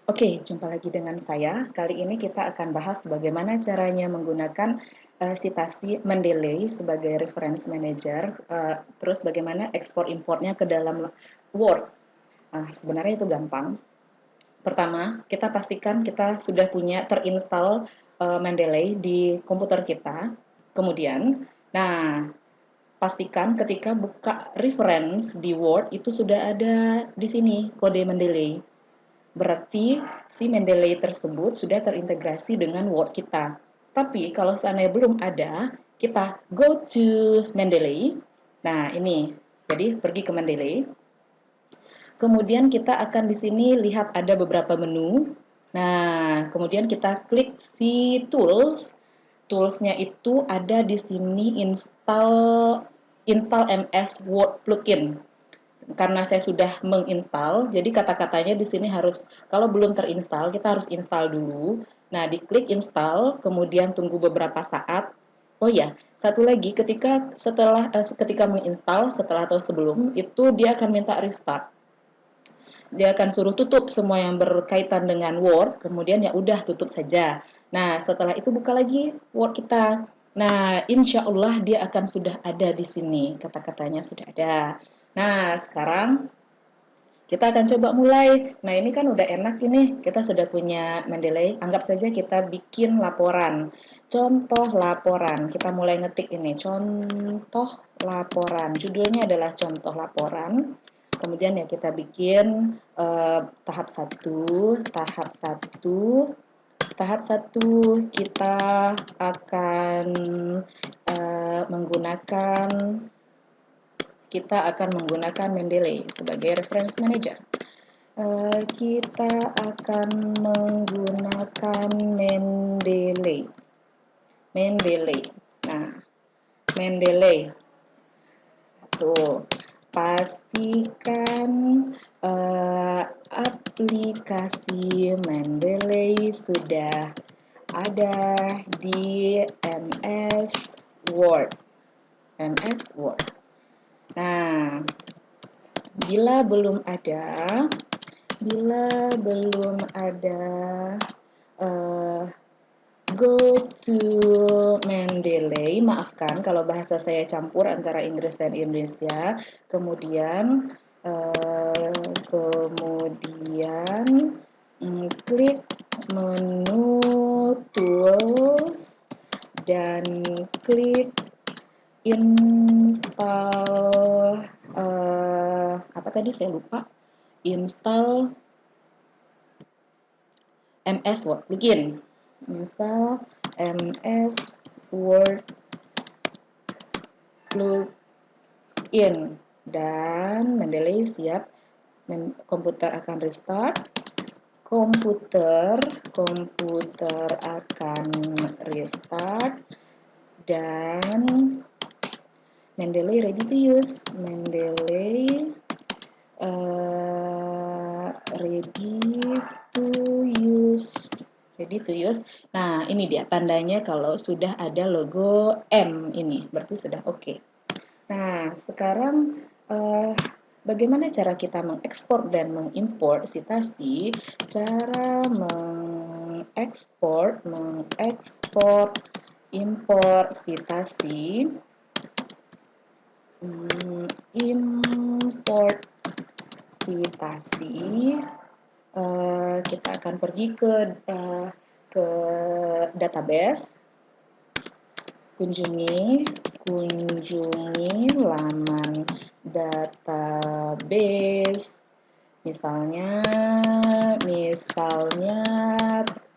Oke, jumpa lagi dengan saya. Kali ini kita akan bahas bagaimana caranya menggunakan Citasi Mendeley sebagai reference manager, terus bagaimana ekspor importnya ke dalam Word. Sebenarnya itu gampang. Pertama, kita pastikan kita sudah punya terinstall Mendeley di komputer kita. Kemudian, pastikan ketika buka reference di Word itu sudah ada di sini kode Mendeley. Berarti si Mendeley tersebut sudah terintegrasi dengan Word kita. Tapi kalau seandainya belum ada, kita go to Mendeley. Nah, ini. Jadi pergi ke Mendeley. Kemudian kita akan di sini lihat ada beberapa menu. Nah, kemudian kita klik si tools. Toolsnya itu ada di sini install MS Word plugin. Karena saya sudah menginstal, jadi kata-katanya di sini harus, kalau belum terinstall, kita harus install dulu. Nah, diklik install, kemudian tunggu beberapa saat. Oh ya, satu lagi, ketika menginstal, setelah atau sebelum, itu dia akan minta restart. Dia akan suruh tutup semua yang berkaitan dengan Word, kemudian ya udah tutup saja. Nah, setelah itu buka lagi Word kita. Nah, insya Allah dia akan sudah ada di sini, kata-katanya sudah ada. Nah, sekarang kita akan coba mulai. Nah, ini kan udah enak ini. Kita sudah punya Mendeley. Anggap saja kita bikin laporan. Contoh laporan. Kita mulai ngetik ini. Contoh laporan. Judulnya adalah contoh laporan. Kemudian ya kita bikin tahap 1, tahap 1. Tahap 1 kita akan menggunakan Mendeley sebagai reference manager. Kita akan menggunakan Mendeley. Nah, Mendeley. Tuh, pastikan aplikasi Mendeley sudah ada di MS Word. Nah, bila belum ada, go to Mendeley. Maafkan kalau bahasa saya campur antara Inggris dan Indonesia. Kemudian klik menu tools dan klik install apa tadi saya lupa, install MS Word plugin. Install MS Word plugin dan Mendeley siap. Komputer akan restart. Komputer akan restart dan Mendeley ready to use. Mendeley ready to use. Nah, ini dia tandanya kalau sudah ada logo M ini, berarti sudah oke. Nah, sekarang bagaimana cara kita mengekspor dan mengimport Citasi? Cara mengekspor import Citasi. Import Citasi. Kita akan pergi ke database. Kunjungi laman database. Misalnya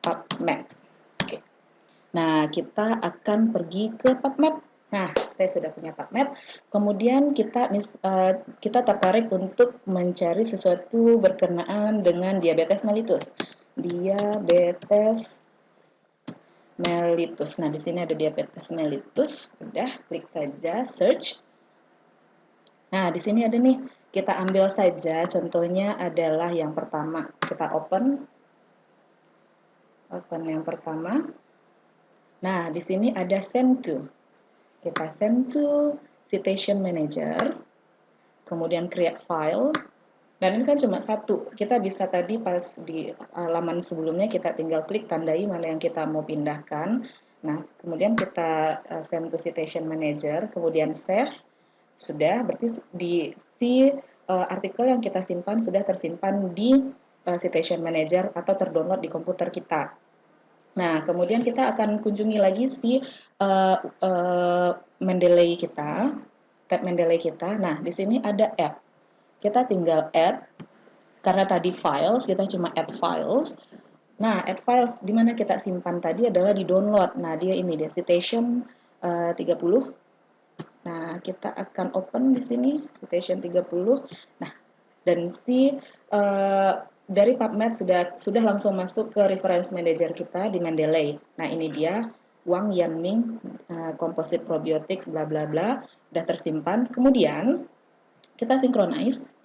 PubMed. Oke. Nah, kita akan pergi ke PubMed. Nah, saya sudah punya PubMed. Kemudian kita tertarik untuk mencari sesuatu berkenaan dengan diabetes mellitus. Nah, di sini ada diabetes mellitus. Udah, klik saja search. Nah, di sini ada nih. Kita ambil saja contohnya adalah yang pertama. Kita open yang pertama. Nah, di sini ada send to. Kita send to citation manager. Kemudian create file. Dan ini kan cuma satu, kita bisa tadi pas di halaman sebelumnya kita tinggal klik tandai mana yang kita mau pindahkan. Nah, kemudian kita send to citation manager, kemudian save, sudah, berarti di si artikel yang kita simpan sudah tersimpan di citation manager atau terdownload di komputer kita. Nah, kemudian kita akan kunjungi lagi si Mendeley kita, tab Mendeley kita. Nah, di sini ada add. Kita tinggal add, karena tadi files, kita cuma add files. Nah, add files di mana kita simpan tadi adalah di download. Nah, dia ini dia citation 30. Nah, kita akan open di sini citation 30. Nah, dan si dari PubMed sudah langsung masuk ke reference manager kita di Mendeley. Nah, ini dia Wang Yanming composite probiotics bla bla bla sudah tersimpan. Kemudian kita synchronize.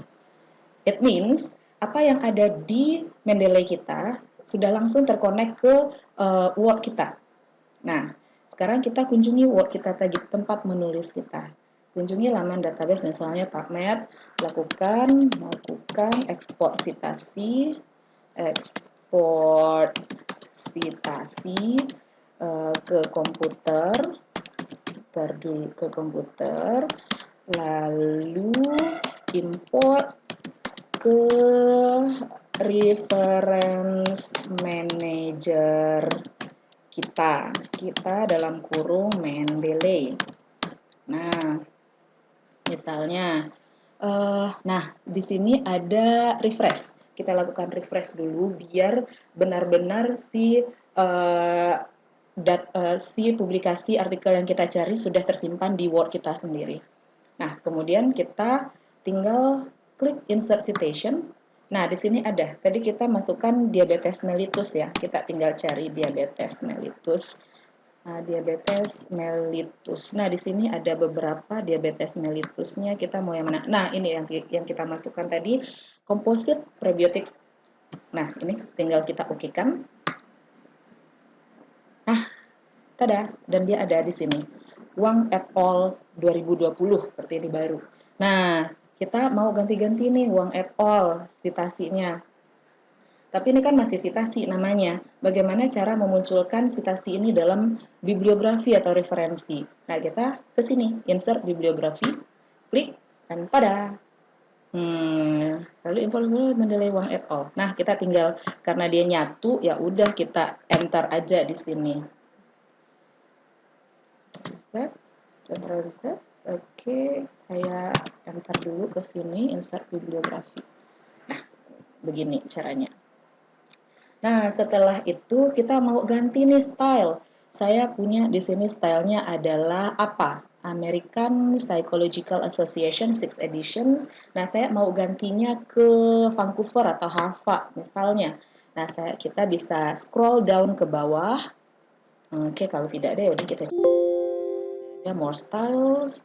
It means apa yang ada di Mendeley kita sudah langsung terkonek ke Word kita. Nah, sekarang kita kunjungi Word kita tadi, tempat menulis kita. Kunjungi laman database misalnya PubMed, lakukan ekspor citasi ke komputer, ke komputer, lalu import ke reference manager kita dalam kurung Mendeley. Nah, misalnya, nah di sini ada refresh. Kita lakukan refresh dulu biar benar-benar si publikasi artikel yang kita cari sudah tersimpan di Word kita sendiri. Nah, kemudian kita tinggal klik insert citation. Nah, di sini ada. Tadi kita masukkan diabetes mellitus ya. Kita tinggal cari diabetes mellitus. Diabetes mellitus. Nah, di sini ada beberapa diabetes mellitusnya. Kita mau yang mana? Nah, ini yang kita masukkan tadi, composite probiotic. Nah, ini tinggal kita okekan. Nah, tada, dan dia ada di sini. Wang et al. 2020, seperti ini baru. Nah, kita mau ganti-ganti nih Wang et al. Citasinya. Tapi ini kan masih citasi namanya. Bagaimana cara memunculkan citasi ini dalam bibliografi atau referensi? Nah, kita ke sini, insert bibliografi, klik, dan pada. Lalu informasi Mendeley Wang et al. Nah, kita tinggal, karena dia nyatu, ya udah kita enter aja di sini. Ctrl Z. Oke, saya enter dulu ke sini, insert bibliografi. Nah, begini caranya. Nah, setelah itu kita mau ganti nih style. Saya punya di sini stylenya adalah apa? American Psychological Association 6 editions. Nah, saya mau gantinya ke Vancouver atau Harvard misalnya. Nah, kita bisa scroll down ke bawah. Oke, kalau tidak ada, udah kita ada more styles.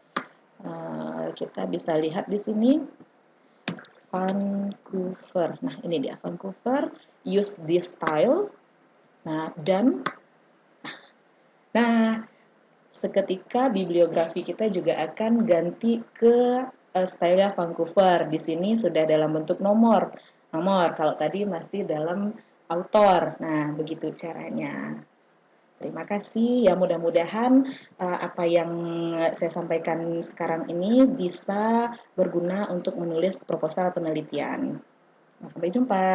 Kita bisa lihat di sini Vancouver. Nah, ini dia Vancouver. Use this style. Nah, dan seketika bibliografi kita juga akan ganti ke style Vancouver. Di sini sudah dalam bentuk nomor. Kalau tadi masih dalam author. Nah, begitu caranya. Terima kasih. Ya, mudah-mudahan apa yang saya sampaikan sekarang ini bisa berguna untuk menulis proposal penelitian. Sampai jumpa.